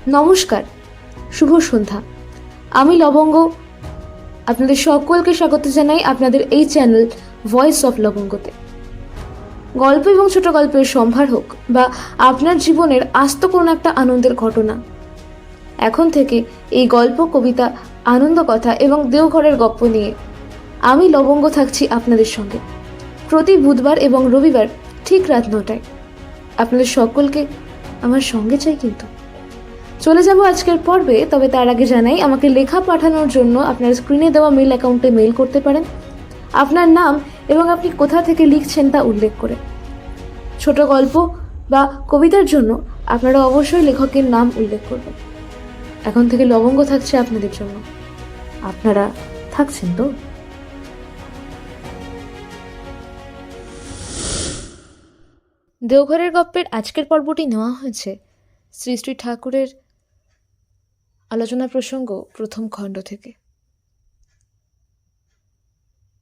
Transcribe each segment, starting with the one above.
নমস্কার, শুভ সন্ধ্যা। আমি লবঙ্গ, আপনাদের সকলকে স্বাগত জানাই আপনাদের এই চ্যানেল ভয়েস অফ লবঙ্গতে। গল্প এবং ছোট গল্পের সম্ভার হোক বা আপনার জীবনের আস্ত কোনো একটা আনন্দের ঘটনা, এখন থেকে এই গল্প, কবিতা, আনন্দ কথা এবং দেওঘরের গপ্প নিয়ে আমি লবঙ্গ থাকছি আপনাদের সঙ্গে প্রতি বুধবার এবং রবিবার ঠিক রাত 9টায়। আপনাদের সকলকে আমার সঙ্গে চাই। কিন্তু চলে যাব আজকের পর্বে, তবে তার আগে জানাই আমাকে লেখা পাঠানোর জন্য আপনার স্ক্রিনে দেওয়া মেল অ্যাকাউন্টে মেল করতে পারেন আপনার নাম এবং আপনি কোথা থেকে লিখছেন তা উল্লেখ করে। ছোট গল্প বা কবিতার জন্য আপনারা অবশ্যই লেখকের নাম উল্লেখ করবেন। এখন থেকে লবঙ্গ থাকছে আপনাদের জন্য। আপনারা থাকছেন তো? দেওঘরের গপ্পের আজকের পর্বটি নেওয়া হয়েছে শ্রী শ্রী ঠাকুরের আলোচনা প্রসঙ্গ প্রথম খণ্ড থেকে।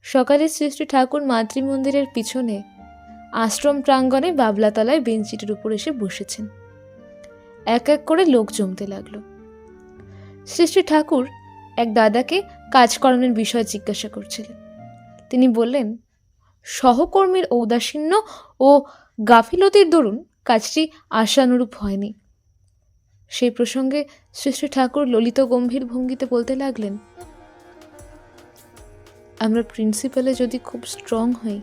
সকালে শ্রী শ্রী ঠাকুর মাতৃমন্দিরের পিছনে আশ্রম প্রাঙ্গণে বাবলাতলায় বেঞ্চিটির উপর এসে বসেছেন। এক এক করে লোক জমতে লাগলো। শ্রী শ্রী ঠাকুর এক দাদাকে কাজকর্মের বিষয় জিজ্ঞাসা করছিলেন। তিনি বললেন, সহকর্মীর ঔদাসীন্য ও গাফিলতির দরুন কাজটি আশানুরূপ হয়নি। সেই প্রসঙ্গে শ্রী শ্রী ঠাকুর ললিত গম্ভীর ভঙ্গিতে বলতে লাগলেন, আমরা প্রিন্সিপালে যদি খুব স্ট্রং হই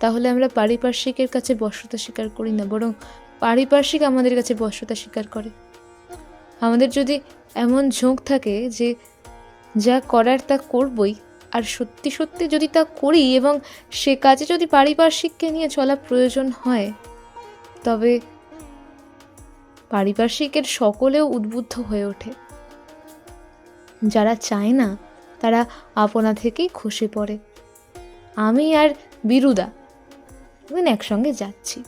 তাহলে আমরা পারিপার্শ্বিকের কাছে বশ্যতা স্বীকার করি না, বরং পারিপার্শ্বিক আমাদের কাছে বশ্যতা স্বীকার করে। আমাদের যদি এমন ঝোঁক থাকে যে যা করার তা করবই, আর সত্যি সত্যি যদি তা করি এবং সে কাজে যদি পারিপার্শ্বিককে নিয়ে চলা প্রয়োজন হয়, তবে পারিপার্শ্বিকের সকলেও উদ্বুদ্ধ হয়ে ওঠে। যারা চায় না তারা আপনা থেকেই খসে পড়ে। আমি আর বিরুদা একসঙ্গে যাচ্ছি।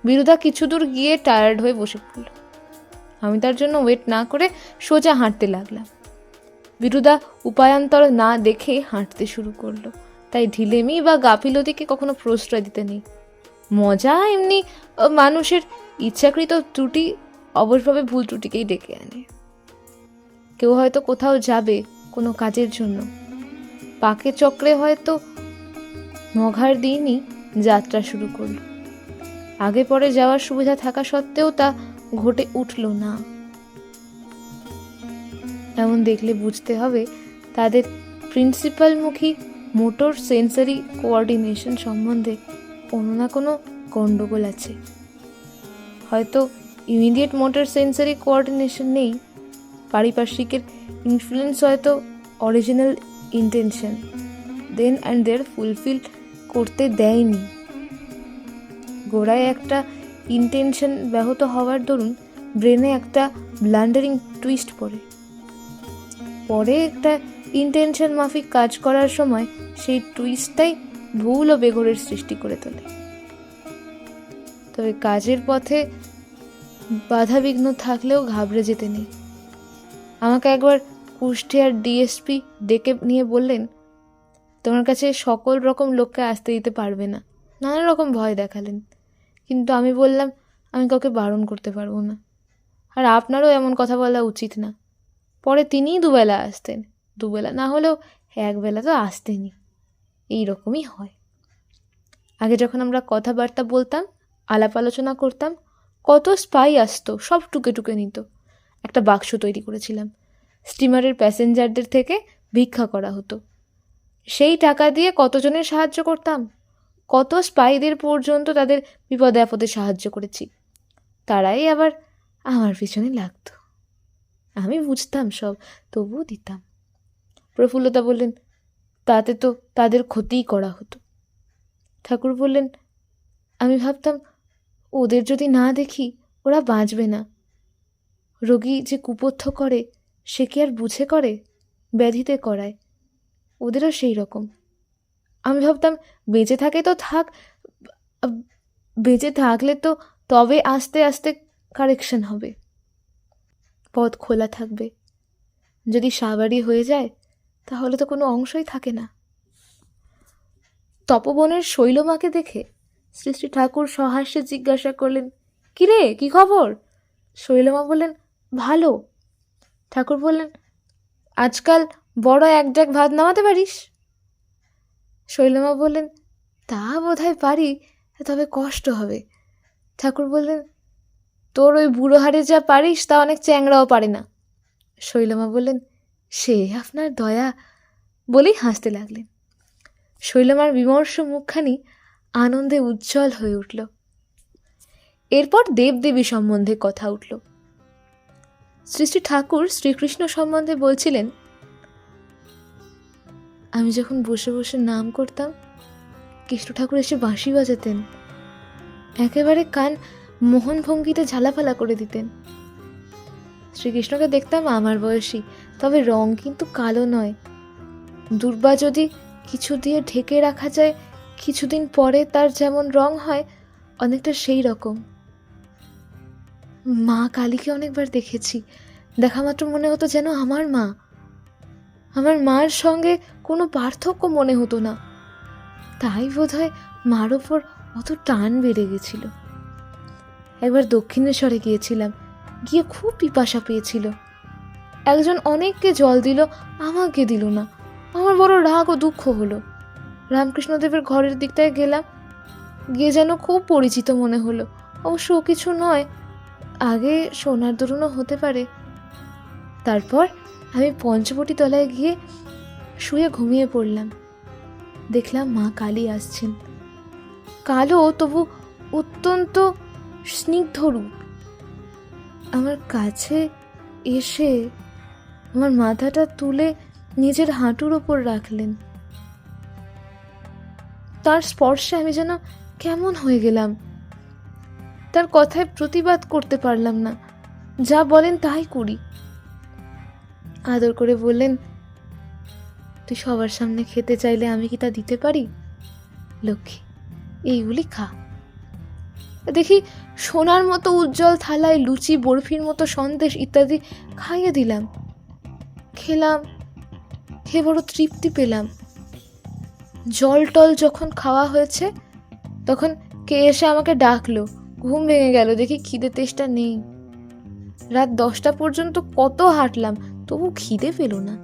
বিরুদা কিছু দূর গিয়ে টায়ার্ড হয়ে বসে পড়ল। আমি তার জন্য ওয়েট না করে সোজা হাঁটতে লাগলাম। বিরুদা উপায়ান্তর না দেখে হাঁটতে শুরু করলো। তাই ঢিলেমি বা গাফিলতিকে কখনো প্রশ্রয় দিতে নেই। মজা এমনি মানুষের ইচ্ছাকৃত ত্রুটি অবশ্যভাবে ভুল ত্রুটিকেই ডেকে আনে। কেউ হয়তো কোথাও যাবে কোনো কাজের জন্য, পাকে চক্রে হয়তো মঘার দিনই যাত্রা শুরু করলো। আগে পরে যাওয়ার সুবিধা থাকা সত্ত্বেও তা ঘটে উঠল না। এমন দেখলে বুঝতে হবে তাদের প্রিন্সিপালমুখী মোটর সেন্সারি কোঅর্ডিনেশন সম্বন্ধে কোনো না কোনো গণ্ডগোল আছে। হয়তো ইমিডিয়েট মোটর সেন্সারি কোঅর্ডিনেশন নেই, পারিপার্শ্বিকের ইনফ্লুয়েন্স হয়তো original intention then and there fulfil করতে দেয়নি। গোড়ায় একটা ইন্টেনশন ব্যাহত হওয়ার দরুন ব্রেনে একটা ব্লান্ডারিং টুইস্ট পড়ে, পরে একটা ইন্টেনশন মাফিক কাজ করার সময় সেই টুইস্টটাই ভুল ও বেঘোরের সৃষ্টি করে তোলে। তবে কাজের পথে বাধা বিঘ্ন থাকলেও ঘাবড়ে যেতে নেই। আমাকে একবার কুষ্টিয়ার ডিএসপি ডেকে নিয়ে বললেন, তোমার কাছে সকল রকম লোককে আসতে দিতে পারবে না। নানা রকম ভয় দেখালেন, কিন্তু আমি বললাম আমি কাউকে বারণ করতে পারবো না, আর আপনারও এমন কথা বলা উচিত না। পরে তিনিই দুবেলা আসতেন, দুবেলা না হলেও একবেলা তো আসতেনই। এইরকমই হয়। আগে যখন আমরা কথাবার্তা বলতাম, আলাপ আলোচনা করতাম, কত স্পাই আসতো, সব টুকে টুকে নিত। একটা বাক্স তৈরি করেছিলাম, স্টিমারের প্যাসেঞ্জারদের থেকে ভিক্ষা করা হতো। সেই টাকা দিয়ে কতজনের সাহায্য করতাম, কত স্পাইদের পর্যন্ত তাদের বিপদে আপদে সাহায্য করেছি। তারাই আবার আমার পিছনে লাগতো। আমি বুঝতাম সব, তবুও দিতাম। প্রফুল্লতা বললেন, তাতে তো তাদের ক্ষতিই করা হতো। ঠাকুর বললেন, আমি ভাবতাম ওদের যদি না দেখি ওরা বাঁচবে না। রোগী যে কুপথ্য করে সে কি আর বুঝে করে? ব্যাধিতে করায়। ওদেরও সেই রকম। আমি ভাবতাম বেঁচে থাকে তো থাক, বেঁচে থাকলে তো তবে আস্তে আস্তে কারেকশন হবে, পথ খোলা থাকবে। যদি সাবারি হয়ে যায় তাহলে তো কোনো অংশই থাকে না। তপবনের শৈলমাকে দেখে শ্রী শ্রী ঠাকুর সহাস্যে জিজ্ঞাসা করলেন, কিরে, কি খবর? শৈলমা বললেন, ভালো। ঠাকুর বললেন, আজকাল বড় এক ড্যাক ভাত নামাতে পারিস? শৈলমা বললেন, তা বোধহয় পারি, তবে কষ্ট হবে। ঠাকুর বললেন, তোর ওই বুড়ো হাড়ে যা পারিস তা অনেক চ্যাংড়াও পারে না। শৈলমা বললেন, সে আপনার দয়া, বলেই হাসতে লাগলেন। শৈলমার বিমর্ষ মুখখানি আনন্দে উজ্জ্বল হয়ে উঠল। এরপর দেবদেবী সম্বন্ধে কথা উঠল। শ্রী শ্রী ঠাকুর শ্রীকৃষ্ণ সম্বন্ধে বলছিলেন, আমি যখন বসে বসে নাম করতাম, কৃষ্ণ ঠাকুর এসে বাঁশি বাজাতেন, একেবারে কান মোহন ভঙ্গিতে ঝালাফালা করে দিতেন। শ্রীকৃষ্ণকে দেখতাম আমার বয়সী, তবে রং কিন্তু কালো নয়। দুর্বা যদি কিছু দিয়ে ঢেকে রাখা যায়, কিছুদিন পরে তার যেমন রং হয়, অনেকটা সেই রকম। মা কালীকে অনেকবার দেখেছি, দেখা মাত্র মনে হতো যেন আমার মা। আমার মার সঙ্গে কোনো পার্থক্য মনে হতো না, তাই বোধহয় মার ওপর অত টান বেড়ে গেছিল। একবার দক্ষিণেশ্বরে গিয়েছিলাম, গিয়ে খুব পিপাসা পেয়েছিল। একজন অনেককে জল দিল, আমাকে দিল না। আমার বড় রাগ ও দুঃখ হলো। রামকৃষ্ণদেবের ঘরের দিকটায় গেলাম, গিয়ে যেন খুব পরিচিত মনে হলো। অবশ্য ও কিছু নয়, আগে সোনার দরুনও হতে পারে। তারপর আমি পঞ্চবটি তলায় গিয়ে শুয়ে ঘুমিয়ে পড়লাম। দেখলাম মা কালী আসছেন, কালো তবু অত্যন্ত স্নিগ্ধ রূপ। আমার কাছে এসে আমার মাথাটা তুলে নিজের হাঁটুর ওপর রাখলেন। তার স্পর্শে আমি যেন কেমন হয়ে গেলাম। তার কথায় প্রতিবাদ করতে পারলাম না, যা বলেন তাই করি। আদর করে বললেন, তুই সবার সামনে খেতে চাইলে আমি কি তা দিতে পারি? লক্ষ্মী, এইগুলি খা। দেখি সোনার মতো উজ্জ্বল থালায় লুচি, বরফির মতো সন্দেশ ইত্যাদি খাইয়ে দিলাম। খেলাম, খেয়ে বড় তৃপ্তি পেলাম। জল টল যখন খাওয়া হয়েছে, তখন কে এসে আমাকে ডাকলো। ঘুম ভেঙে গেল, দেখি খিদে তেষ্টা নেই। রাত 10টা পর্যন্ত কত হাঁটলাম, তবু খিদে পেল না।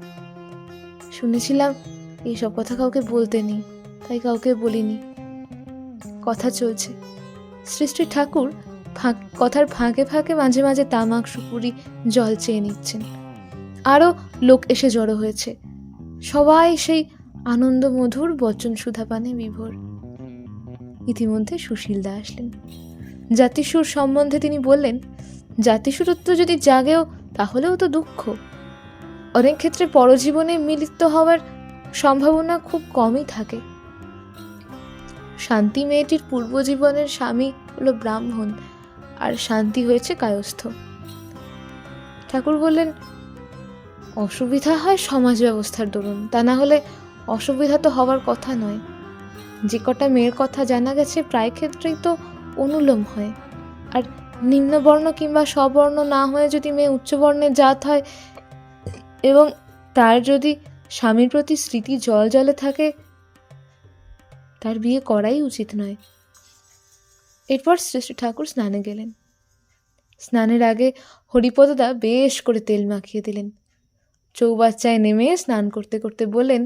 শুনেছিলাম এইসব কথা কাউকে বলতে নেই, তাই কাউকে বলিনি। কথা চলছে। শ্রী শ্রী ঠাকুর কথার ফাঁকে ফাঁকে মাঝে মাঝে তামাক, সুপুরি, জল চেয়ে নিচ্ছেন। আরও লোক এসে জড়ো হয়েছে। সবাই সেই আনন্দ মধুর বচন সুধাপানে বিভোর। ইতিমধ্যে সুশীলদা আসলেন। জাতিসুর সম্বন্ধে তিনি বললেন, জাতিসুরত্ব যদি জাগেও তাহলেও তো দুঃখ। অনেক ক্ষেত্রে পরজীবনে মিলিত হওয়ার সম্ভাবনা খুব কমই থাকে। শান্তি মেয়েটির পূর্বজীবনের স্বামী হলো ব্রাহ্মণ, আর শান্তি হয়েছে কায়স্থ। ঠাকুর বললেন, অসুবিধা হয় সমাজ ব্যবস্থার দরুন, তা না হলে অসুবিধা তো হওয়ার কথা নয়। যে কটা মেয়ের কথা জানা গেছে প্রায় ক্ষেত্রেই তো অনুলোম হয়। আর নিম্নবর্ণ কিংবা স্ববর্ণ না হয়ে যদি মেয়ে উচ্চবর্ণের জাত হয় এবং তার যদি স্বামীর প্রতি স্মৃতি জল জলে থাকে, তার বিয়ে করাই উচিত নয়। এরপর শ্রী শ্রী ঠাকুর স্নানে গেলেন। স্নানের আগে হরিপদদা বেশ করে তেল মাখিয়ে দিলেন। চৌবাচ্চায় নেমে স্নান করতে করতে বললেন,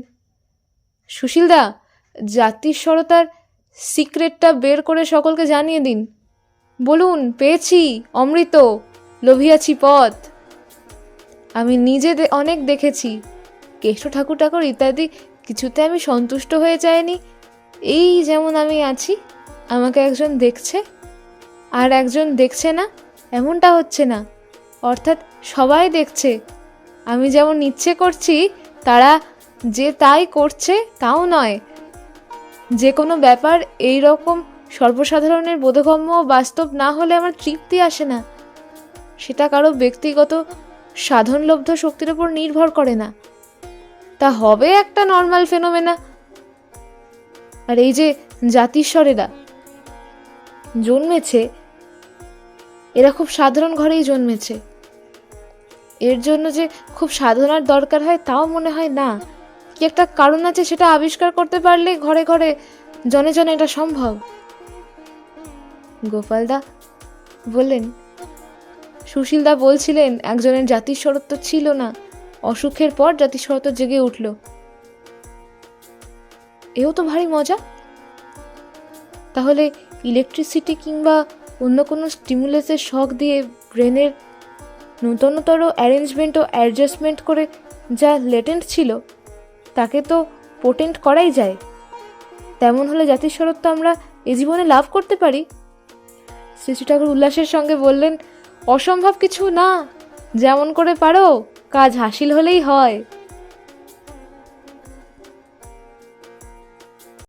সুশীলদা, জাতিস্বরতার সিক্রেটটা বের করে সকলকে জানিয়ে দিন। বলুন, পেয়েছি অমৃত, লোভিয়াছি পথ। আমি নিজে অনেক দেখেছি, কেষ্ট ঠাকুর ঠাকুর ইত্যাদি কিছুতে আমি সন্তুষ্ট হয়ে যাইনি। এই যেমন আমি আছি, আমাকে একজন দেখছে আর একজন দেখছে না, এমনটা হচ্ছে না। অর্থাৎ সবাই দেখছে। আমি যেমন ইচ্ছে করছি, তারা যে তাই করছে তাও নয়। যে কোনো ব্যাপার এই রকম সর্বসাধারণের বোধগম্য ও বাস্তব না হলে আমার তৃপ্তি আসে না। সেটা কারো ব্যক্তিগত সাধনলব্ধ শক্তির উপর নির্ভর করে না, তা হবে একটা নর্মাল ফেনোমেনা। আর এই যে জাতিস্বরেরা জন্মেছে, এরা খুব সাধারণ ঘরেই জন্মেছে। এর জন্য যে খুব সাধনার দরকার হয় তাও মনে হয় না। কি একটা কারণ আছে, সেটা আবিষ্কার করতে পারলে ঘরে ঘরে জনে জনে এটা সম্ভব। গোপালদা বললেন, সুশীলদা বলছিলেন একজনের জাতিস্বরত্ব ছিল না, অসুখের পর জাতিস্বরত্ব জেগে উঠল। এও তো ভারী মজা। তাহলে ইলেকট্রিসিটি কিংবা অন্য কোনো স্টিমুলাসের শক দিয়ে ব্রেনের নূতনতর অ্যারেঞ্জমেন্ট ও অ্যাডজাস্টমেন্ট করে যা লেটেন্ট ছিল তাকে তো পোটেন্ট করাই যায়। তেমন হলে জাতিস্বরত্ব আমরা এ জীবনে লাভ করতে পারি। শ্রী শ্রী ঠাকুর উল্লাসের সঙ্গে বললেন, অসম্ভব কিছু না, যেমন করে পারো কাজ হাসিল হলেই হয়।